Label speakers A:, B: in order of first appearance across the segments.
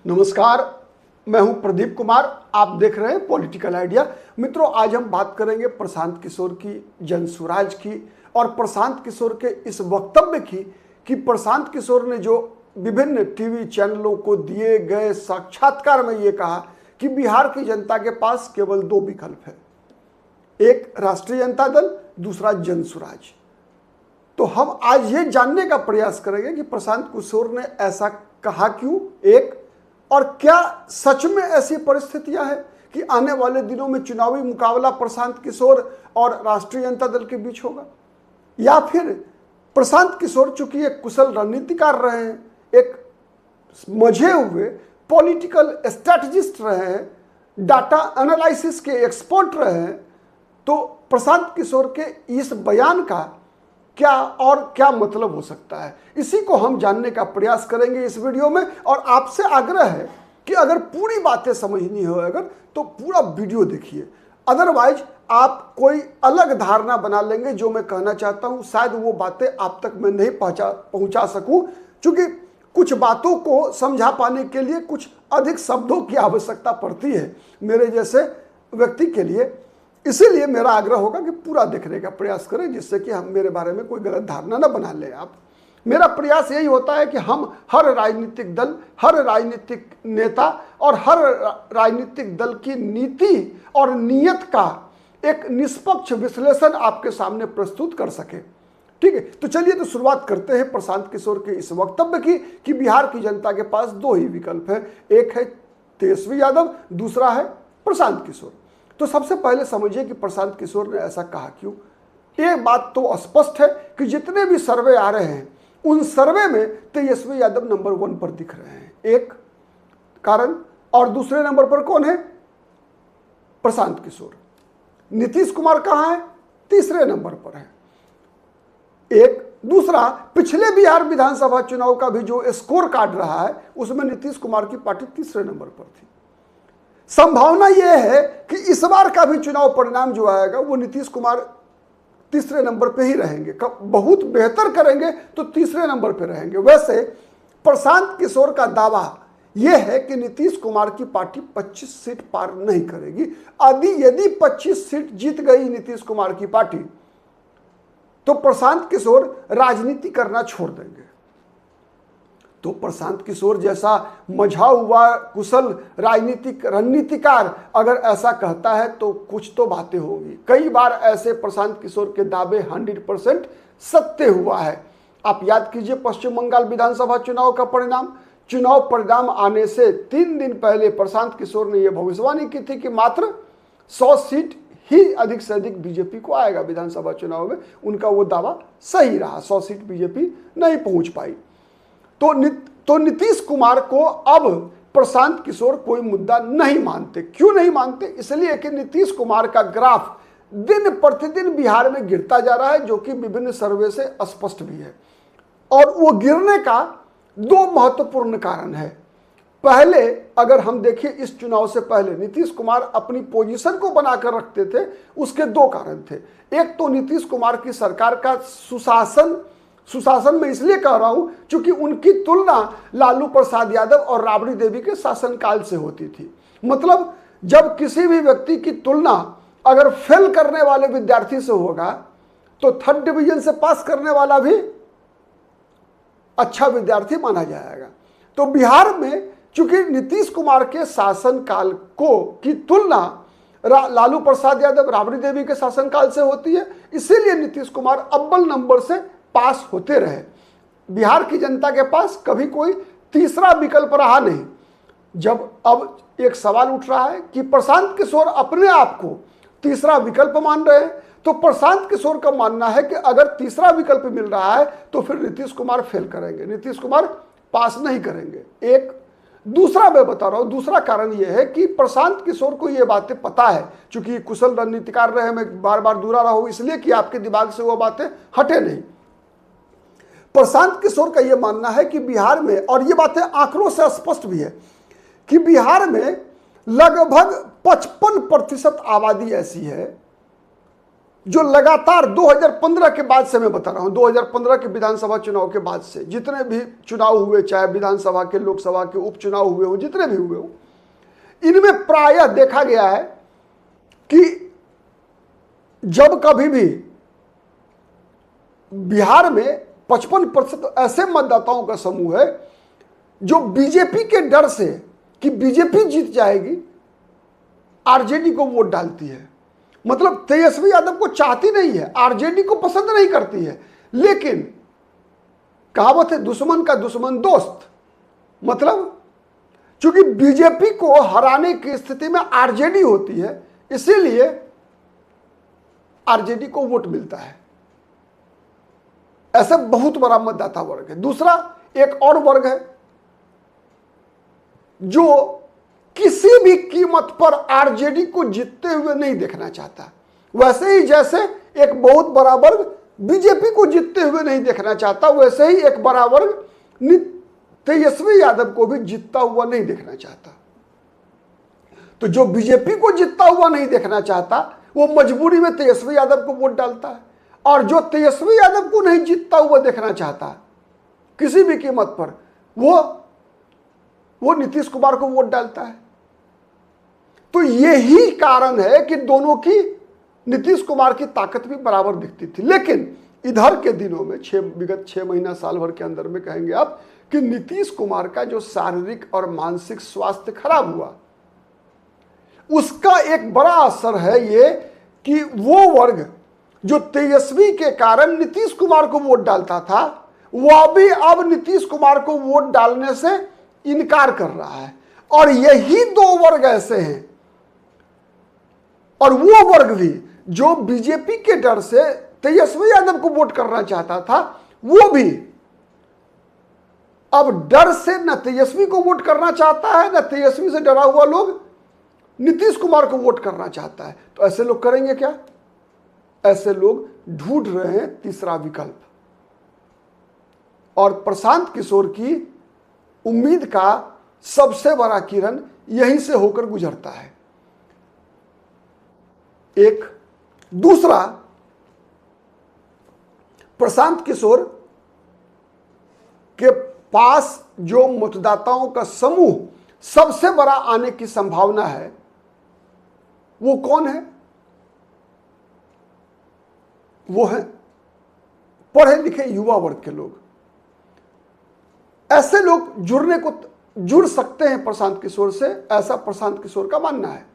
A: नमस्कार, मैं हूं प्रदीप कुमार। आप देख रहे हैं पॉलिटिकल आइडिया। मित्रों, आज हम बात करेंगे प्रशांत किशोर की, जनसुराज की और प्रशांत किशोर के इस वक्तव्य की कि प्रशांत किशोर ने जो विभिन्न टीवी चैनलों को दिए गए साक्षात्कार में ये कहा कि बिहार की जनता के पास केवल दो विकल्प है, एक राष्ट्रीय जनता दल, दूसरा जनसुराज। तो हम आज ये जानने का प्रयास करेंगे कि प्रशांत किशोर ने ऐसा कहा क्यों, एक, और क्या सच में ऐसी परिस्थितियां हैं कि आने वाले दिनों में चुनावी मुकाबला प्रशांत किशोर और राष्ट्रीय जनता दल के बीच होगा, या फिर प्रशांत किशोर चूंकि एक कुशल रणनीतिकार रहे हैं, एक समझे हुए पॉलिटिकल स्ट्रैटेजिस्ट रहे हैं, डाटा एनालिसिस के एक्सपर्ट रहे हैं, तो प्रशांत किशोर के इस बयान का क्या और क्या मतलब हो सकता है, इसी को हम जानने का प्रयास करेंगे इस वीडियो में। और आपसे आग्रह है कि अगर पूरी बातें समझनी हो तो पूरा वीडियो देखिए, अदरवाइज आप कोई अलग धारणा बना लेंगे। जो मैं कहना चाहता हूं शायद वो बातें आप तक मैं नहीं पहुंचा सकूं, क्योंकि कुछ बातों को समझा पाने के लिए कुछ अधिक शब्दों की आवश्यकता पड़ती है मेरे जैसे व्यक्ति के लिए। इसीलिए मेरा आग्रह होगा कि पूरा देखने का प्रयास करें, जिससे कि हम मेरे बारे में कोई गलत धारणा न बना लें आप। मेरा प्रयास यही होता है कि हम हर राजनीतिक दल, हर राजनीतिक नेता और हर राजनीतिक दल की नीति और नीयत का एक निष्पक्ष विश्लेषण आपके सामने प्रस्तुत कर सके। ठीक है, तो चलिए तो शुरुआत करते हैं प्रशांत किशोर के इस वक्तव्य की कि बिहार की जनता के पास दो ही विकल्प है, एक है तेजस्वी यादव, दूसरा है प्रशांत किशोर। तो सबसे पहले समझिए कि प्रशांत किशोर ने ऐसा कहा क्यों। एक बात तो स्पष्ट है कि जितने भी सर्वे आ रहे हैं उन सर्वे में तेजस्वी यादव नंबर 1 पर दिख रहे हैं, एक कारण, और दूसरे नंबर पर कौन है? प्रशांत किशोर। नीतीश कुमार कहां है? तीसरे नंबर पर है। एक दूसरा, पिछले बिहार विधानसभा चुनाव का भी जो स्कोर कार्ड रहा है उसमें नीतीश कुमार की पार्टी तीसरे नंबर पर थी। संभावना यह है कि इस बार का भी चुनाव परिणाम जो आएगा वो नीतीश कुमार तीसरे नंबर पे ही रहेंगे, बहुत बेहतर करेंगे तो तीसरे नंबर पे रहेंगे। वैसे प्रशांत किशोर का दावा यह है कि नीतीश कुमार की पार्टी 25 सीट पार नहीं करेगी। यदि 25 सीट जीत गई नीतीश कुमार की पार्टी तो प्रशांत किशोर राजनीति करना छोड़ देंगे। तो प्रशांत किशोर जैसा मझा हुआ कुशल राजनीतिक रणनीतिकार अगर ऐसा कहता है तो कुछ तो बातें होंगी। कई बार ऐसे प्रशांत किशोर के दावे 100% सत्य हुआ है। आप याद कीजिए पश्चिम बंगाल विधानसभा चुनाव का परिणाम। चुनाव परिणाम आने से 3 दिन पहले प्रशांत किशोर ने यह भविष्यवाणी की थी कि मात्र 100 सीट ही अधिक से अधिक बीजेपी को आएगा विधानसभा चुनाव में। उनका वो दावा सही रहा, 100 सीट बीजेपी नहीं पहुंच पाई। तो नीतीश कुमार को अब प्रशांत किशोर कोई मुद्दा नहीं मानते। क्यों नहीं मानते? इसलिए कि नीतीश कुमार का ग्राफ दिन प्रतिदिन बिहार में गिरता जा रहा है, जो कि विभिन्न सर्वे से स्पष्ट भी है। और वो गिरने का दो महत्वपूर्ण कारण है। पहले अगर हम देखिए, इस चुनाव से पहले नीतीश कुमार अपनी पोजीशन को बनाकर रखते थे, उसके दो कारण थे। एक तो नीतीश कुमार की सरकार का सुशासन में इसलिए कह रहा हूं क्योंकि उनकी तुलना लालू प्रसाद यादव और राबड़ी देवी के शासनकाल से होती थी। मतलब जब किसी भी व्यक्ति की तुलना अगर फेल करने वाले विद्यार्थी से होगा तो 3rd डिवीजन से पास करने वाला भी अच्छा विद्यार्थी माना जाएगा। तो बिहार में चूंकि नीतीश कुमार के शासनकाल की तुलना लालू प्रसाद यादव राबड़ी देवी के शासनकाल से होती है, इसीलिए नीतीश कुमार अव्वल नंबर से पास होते रहे। बिहार की जनता के पास कभी कोई तीसरा विकल्प रहा नहीं। जब अब एक सवाल उठ रहा है कि प्रशांत किशोर अपने आप को तीसरा विकल्प मान रहे हैं, तो प्रशांत किशोर का मानना है कि अगर तीसरा विकल्प मिल रहा है तो फिर नीतीश कुमार फेल करेंगे, नीतीश कुमार पास नहीं करेंगे। एक दूसरा मैं बता रहा हूं, दूसरा कारण यह है कि प्रशांत किशोर को यह बातें पता है, चूंकि कुशल रणनीतिकार रहे, मैं बार बार दोहरा रहा हूं इसलिए कि आपके दिमाग से वो बातें हटे नहीं। प्रशांत किशोर का यह मानना है कि बिहार में, और ये बातें आंकड़ों से स्पष्ट भी है, कि बिहार में लगभग 55% आबादी ऐसी है जो लगातार 2015 के बाद से, मैं बता रहा हूं 2015 के विधानसभा चुनाव के बाद से जितने भी चुनाव हुए, चाहे विधानसभा के, लोकसभा के उपचुनाव हुए हो, जितने भी हुए हो, इनमें प्रायः देखा गया है कि जब कभी भी बिहार में 55% ऐसे मतदाताओं का समूह है जो बीजेपी के डर से कि बीजेपी जीत जाएगी आरजेडी को वोट डालती है। मतलब तेजस्वी यादव को चाहती नहीं है, आरजेडी को पसंद नहीं करती है, लेकिन कहावत है दुश्मन का दुश्मन दोस्त। मतलब चूंकि बीजेपी को हराने की स्थिति में आरजेडी होती है, इसीलिए आरजेडी को वोट मिलता है। ऐसा बहुत बड़ा मतदाता वर्ग है। दूसरा एक और वर्ग है जो किसी भी कीमत पर आरजेडी को जीतते हुए नहीं देखना चाहता, वैसे ही जैसे एक बहुत बड़ा वर्ग बीजेपी को जीतते हुए नहीं देखना चाहता, वैसे ही एक बड़ा वर्ग तेजस्वी यादव को भी जीतता हुआ नहीं देखना चाहता। तो जो बीजेपी को जीतता हुआ नहीं देखना चाहता वो मजबूरी में तेजस्वी यादव को वोट डालता है, और जो तेजस्वी यादव को नहीं जीतता हुआ देखना चाहता किसी भी कीमत पर, वो नीतीश कुमार को वोट डालता है। तो यही कारण है कि दोनों की, नीतीश कुमार की ताकत भी बराबर दिखती थी। लेकिन इधर के दिनों में विगत 6 महीना साल भर के अंदर में कहेंगे आप कि नीतीश कुमार का जो शारीरिक और मानसिक स्वास्थ्य खराब हुआ, उसका एक बड़ा असर है ये कि वो वर्ग जो तेजस्वी के कारण नीतीश कुमार को वोट डालता था, वह भी अब नीतीश कुमार को वोट डालने से इनकार कर रहा है। और यही दो वर्ग ऐसे हैं, और वो वर्ग भी जो बीजेपी के डर से तेजस्वी यादव को वोट करना चाहता था, वो भी अब डर से न तेजस्वी को वोट करना चाहता है, न तेजस्वी से डरा हुआ लोग नीतीश कुमार को वोट करना चाहता है। तो ऐसे लोग करेंगे क्या? ऐसे लोग ढूंढ रहे हैं तीसरा विकल्प, और प्रशांत किशोर की उम्मीद का सबसे बड़ा किरण यहीं से होकर गुजरता है। एक दूसरा, प्रशांत किशोर के पास जो मतदाताओं का समूह सबसे बड़ा आने की संभावना है, वो कौन है? वो है पढ़े लिखे युवा वर्ग के लोग। ऐसे लोग जुड़ सकते हैं प्रशांत किशोर से, ऐसा प्रशांत किशोर का मानना है।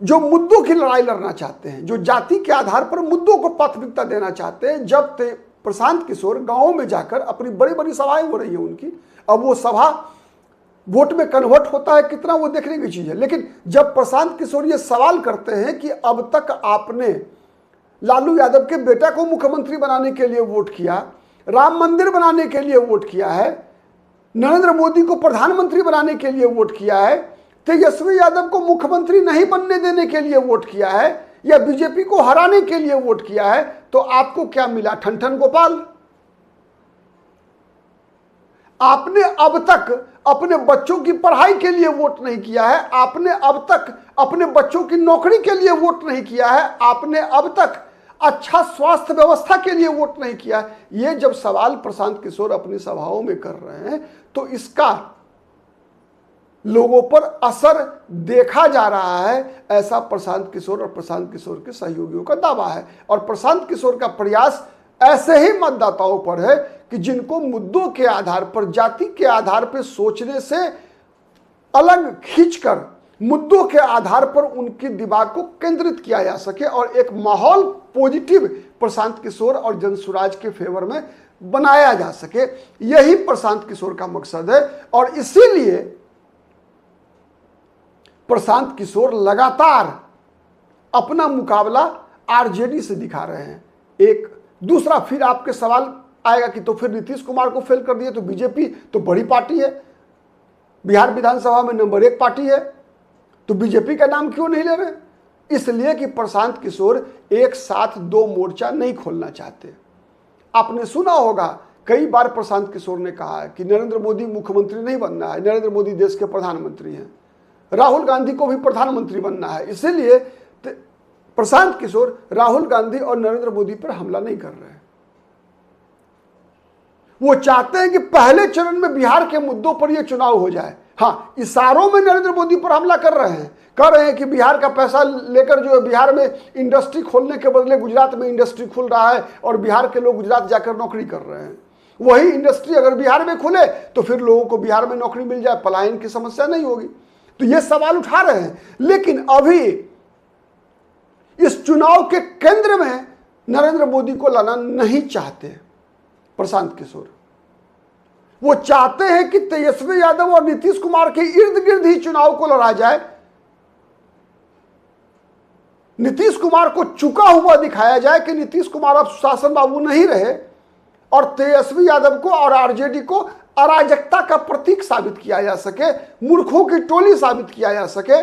A: जो मुद्दों की लड़ाई लड़ना चाहते हैं, जो जाति के आधार पर मुद्दों को प्राथमिकता देना चाहते हैं। जब प्रशांत किशोर गांवों में जाकर अपनी बड़ी बड़ी सभाएं हो रही है उनकी, अब वो सभा वोट में कन्वर्ट होता है कितना, वो देखने की चीज है। लेकिन जब प्रशांत किशोर ये सवाल करते हैं कि अब तक आपने लालू यादव के बेटा को मुख्यमंत्री बनाने के लिए वोट किया, राम मंदिर बनाने के लिए वोट किया है, नरेंद्र मोदी को प्रधानमंत्री बनाने के लिए वोट किया है, तेजस्वी यादव को मुख्यमंत्री नहीं बनने देने के लिए वोट किया है, या बीजेपी को हराने के लिए वोट किया है, तो आपको क्या मिला? ठन गोपाल। आपने अब तक अपने बच्चों की पढ़ाई के लिए वोट नहीं किया है, आपने अब तक अपने बच्चों की नौकरी के लिए वोट नहीं किया है, आपने अब तक अच्छा स्वास्थ्य व्यवस्था के लिए वोट नहीं किया। ये जब सवाल प्रशांत किशोर अपनी सभाओं में कर रहे हैं, तो इसका लोगों पर असर देखा जा रहा है, ऐसा प्रशांत किशोर और प्रशांत किशोर के सहयोगियों का दावा है। और प्रशांत किशोर का प्रयास ऐसे ही मतदाताओं पर है कि जिनको मुद्दों के आधार पर, जाति के आधार पर सोचने से अलग खींचकर मुद्दों के आधार पर उनकी दिमाग को केंद्रित किया जा सके और एक माहौल पॉजिटिव प्रशांत किशोर और जनसुराज के फेवर में बनाया जा सके। यही प्रशांत किशोर का मकसद है, और इसीलिए प्रशांत किशोर लगातार अपना मुकाबला आरजेडी से दिखा रहे हैं। एक दूसरा, फिर आपके सवाल आएगा कि तो फिर नीतीश कुमार को फेल कर दिए तो बीजेपी तो बड़ी पार्टी है, बिहार विधानसभा में नंबर 1 पार्टी है, तो बीजेपी का नाम क्यों नहीं ले रहे? इसलिए कि प्रशांत किशोर एक साथ 2 मोर्चा नहीं खोलना चाहते। आपने सुना होगा कई बार प्रशांत किशोर ने कहा है कि नरेंद्र मोदी मुख्यमंत्री नहीं बनना है, नरेंद्र मोदी देश के प्रधानमंत्री हैं, राहुल गांधी को भी प्रधानमंत्री बनना है। इसीलिए प्रशांत किशोर राहुल गांधी और नरेंद्र मोदी पर हमला नहीं कर रहे हैं। वो चाहते हैं कि पहले चरण में बिहार के मुद्दों पर यह चुनाव हो जाए। हाँ, इशारों में नरेंद्र मोदी पर हमला कर रहे हैं कि बिहार का पैसा लेकर जो है बिहार में इंडस्ट्री खोलने के बदले गुजरात में इंडस्ट्री खुल रहा है और बिहार के लोग गुजरात जाकर नौकरी कर रहे हैं। वही इंडस्ट्री अगर बिहार में खुले तो फिर लोगों को बिहार में नौकरी मिल जाए, पलायन की समस्या नहीं होगी। तो ये सवाल उठा रहे हैं, लेकिन अभी इस चुनाव के केंद्र में नरेंद्र मोदी को लाना नहीं चाहते प्रशांत किशोर। वो चाहते हैं कि तेजस्वी यादव और नीतीश कुमार के इर्द गिर्द ही चुनाव को लड़ा जाए, नीतीश कुमार को चुका हुआ दिखाया जाए कि नीतीश कुमार अब शासन बाबू नहीं रहे, और तेजस्वी यादव को और आरजेडी को अराजकता का प्रतीक साबित किया जा सके, मूर्खों की टोली साबित किया जा सके।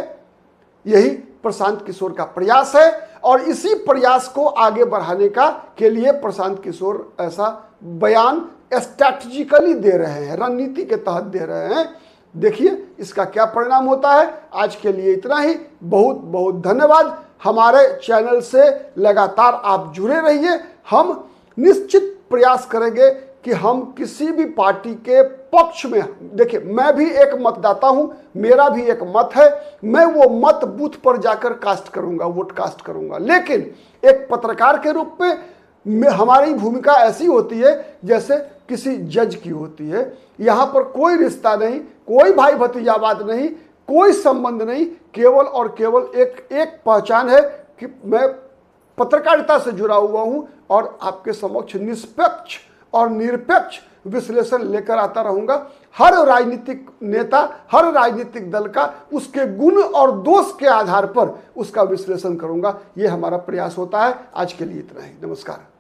A: यही प्रशांत किशोर का प्रयास है, और इसी प्रयास को आगे बढ़ाने के लिए प्रशांत किशोर ऐसा बयान स्ट्रैटेजिकली दे रहे हैं, रणनीति के तहत दे रहे हैं। देखिए इसका क्या परिणाम होता है। आज के लिए इतना ही। बहुत बहुत धन्यवाद। हमारे चैनल से लगातार आप जुड़े रहिए। हम निश्चित प्रयास करेंगे कि हम किसी भी पार्टी के पक्ष में, देखिए मैं भी एक मतदाता हूं, मेरा भी एक मत है, मैं वो मत बूथ पर जाकर कास्ट करूंगा, वोट कास्ट करूंगा। लेकिन एक पत्रकार के रूप में हमारी भूमिका ऐसी होती है जैसे किसी जज की होती है। यहाँ पर कोई रिश्ता नहीं, कोई भाई भतीजावाद नहीं, कोई संबंध नहीं, केवल और केवल एक पहचान है कि मैं पत्रकारिता से जुड़ा हुआ हूं और आपके समक्ष निष्पक्ष और निरपेक्ष विश्लेषण लेकर आता रहूंगा। हर राजनीतिक नेता, हर राजनीतिक दल का उसके गुण और दोष के आधार पर उसका विश्लेषण करूंगा। ये हमारा प्रयास होता है। आज के लिए इतना ही। नमस्कार।